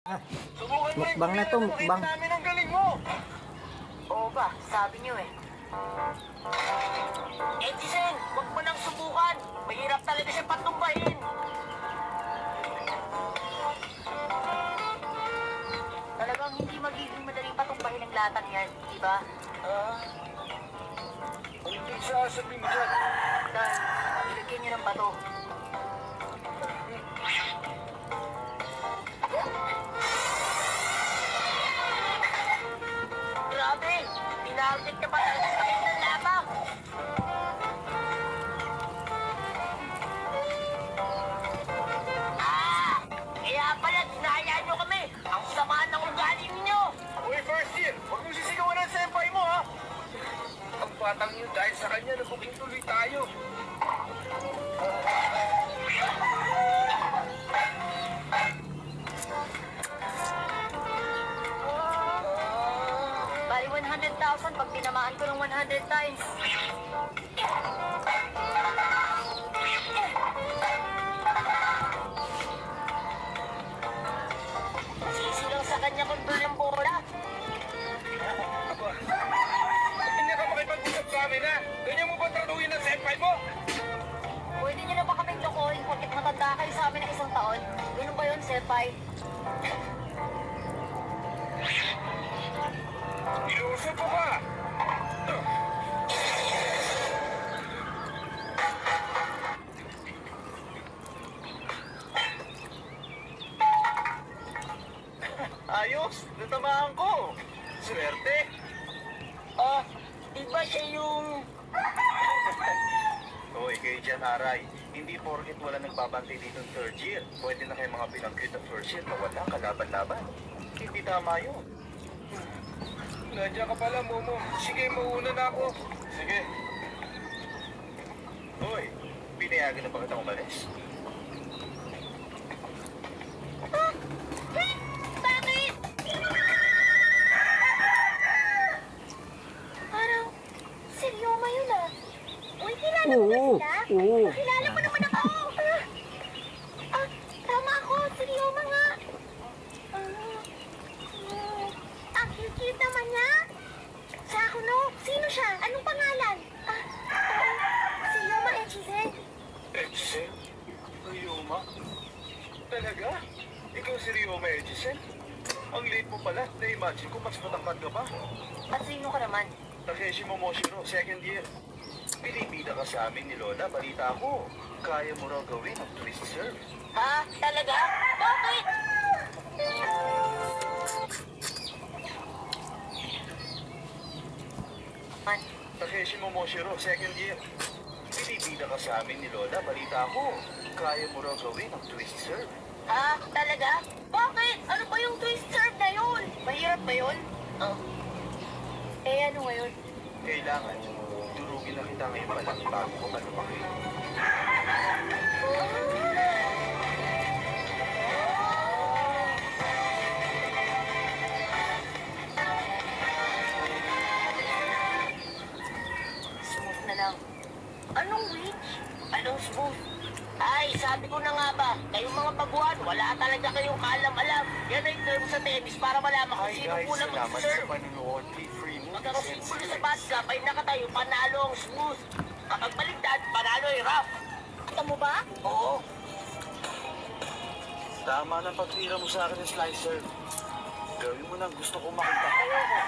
Ah, Subukan mo mukbang na to, mukbang. namin ang galing mo. Oo ba? Sabi niyo eh. Edison, huwag mo nang subukan. Mahirap talaga siya patumbahin. Talagang hindi magiging madaling patumbahin ang latang yan, di ba? Ano yung sasabihin mo dyan? Dahil, ilagyan niyo ng bato. Grabe! Tinarget ka pa sa sakit ng laba! Kaya pala, dinayaan nyo kami! Ang sama ng ugali ninyo! Uy, first year, huwag mong sisigawan ang senpai mo, ha? Ang batang yun, dahil sa kanya, nabuking tuloy tayo. Bali 100,000 pag tinamaan ko ng 100 times. Sisi lang sa kanya kontrol ng bola. Aba, ba't hindi ka makipag-usap sa amin, ha? Ganyan mo ba traduhin ang senpai mo? Pwede niyo na ba kaming lokohin porkit matanda kayo sa amin ng isang taon? Ganun ba yun, Senpai? Iluso ko ba? Ayos, natamaan ko. Swerte. Di ba siya yung... Hoy, kayo dyan, Aray. Hindi porket wala nagbabantay dito ng third year. Pwede na kayo mga pinag-cute ng first year na wala kalaban-laban. Hindi tama yun. Nandiyan ka pala, Momo. Sige, mauna na ako. Sige. Hoy, pinayagan na ba kitang umalis? Bakit? Parang, seryoma yun ah. Uy, kilala mo ba Oo, sila? oo. Kilala mo naman ako. Tama ako, seryoma nga. Ang cute naman niya. Sakuno, sino siya? Anong pangalan? Seryoma Echizen. Edison? Ryoma? Talaga? Ikaw si Ryoma Edison? Ang late mo pala. Na-imagine ko mas matangkad ka pa. At sino ka naman? Takeshi Momoshiro, second year. Pinipida ka sa amin ni Lola. Balita ko, kaya mo raw gawin ang twist serve. Ha? Talaga? Bakit? Man, Takeshi Momoshiro, second year. Pinipida ka sa amin ni Lola. Balita ko, kaya mo raw gawin ang twist serve. ha? Talaga? Bakit? Ano ba yung twist serve na yun? Mahirap ba yun? Eh, ano ngayon? Kailangan, durugin na kita ngayon pa lang bago ko pa lumaki. Smooth na lang. Anong witch? Anong smooth? Ay, sabi ko na nga ba, kayong mga baguhan, wala talaga kayong kaalam-alam. Yan ay term sa tennis para malaman kung sino unang mag-serve. panonood. Be free mo. Pag ako simbolo sa batcap ay nakatayo, panalo ang smooth. Kapag baligtad, panalo ay rough. Kita mo ba? Oo. Tama ng pagtira mo sa akin ng slicer. Gawin mo na ang gusto kong makita. Ayoko.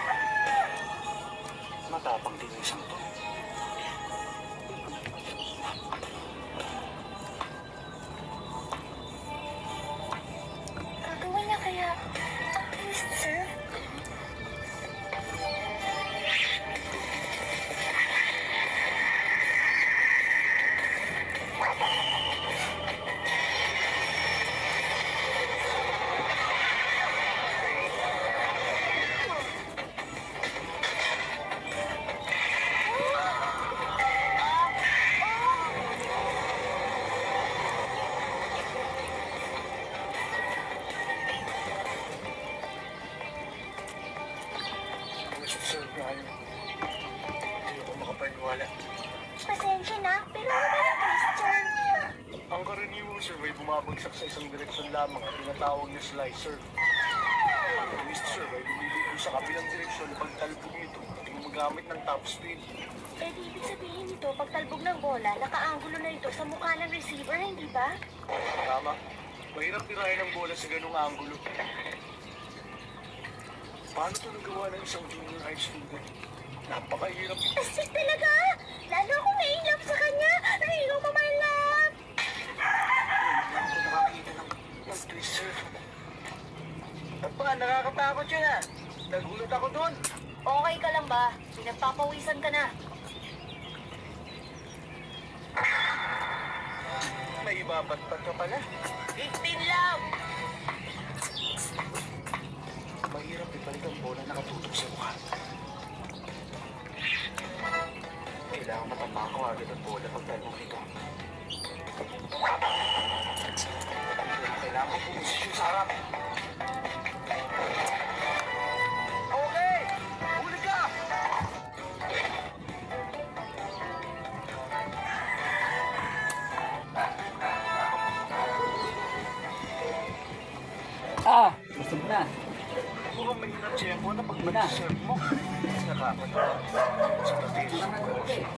Matapang din yung isang to. Gagawin niya kaya ang twist serve? Serve na kayo. Hindi ako makapaniwala. Pasensya na, pero ano ba yung twist serve? Ang karaniwang sir ay bumabagsak sa isang direksyon lamang at tinatawag na slicer. Ang twist sir ay lumiligo sa kabilang direksyon pagtalbog nito at gumagamit ng top speed. Eh, di ibig sabihin nito, pagtalbog ng bola, nakaanggulo na ito sa mukha ng receiver, hindi ba? Tama. Mahirap tirahin ang bola sa ganung anggulo. Paano ito nagawa ng isang junior high student? Napakahirap ito. Astig talaga! Lalo akong na-inlove sa kanya! Rio, my love! Hindi ako nakakita ng twist sir. Apa, nakakatakot yun ah. Nagulat ako doon. Okay ka lang ba? Pinagpapawisan ka na. May ibabatpat ka pala. 15 lang! Mahirap ipalit ang bola na nakatutok sa mukha. Kailangan matama ko agad ang bola pagtalbog nito. Kailangan ko pumisisyon sa harap. Okay! Huli ka! Gusto mo na. Mukhang mahirap, Jembo, na pag mag-serve mo. Nakakatawa. Sa patis.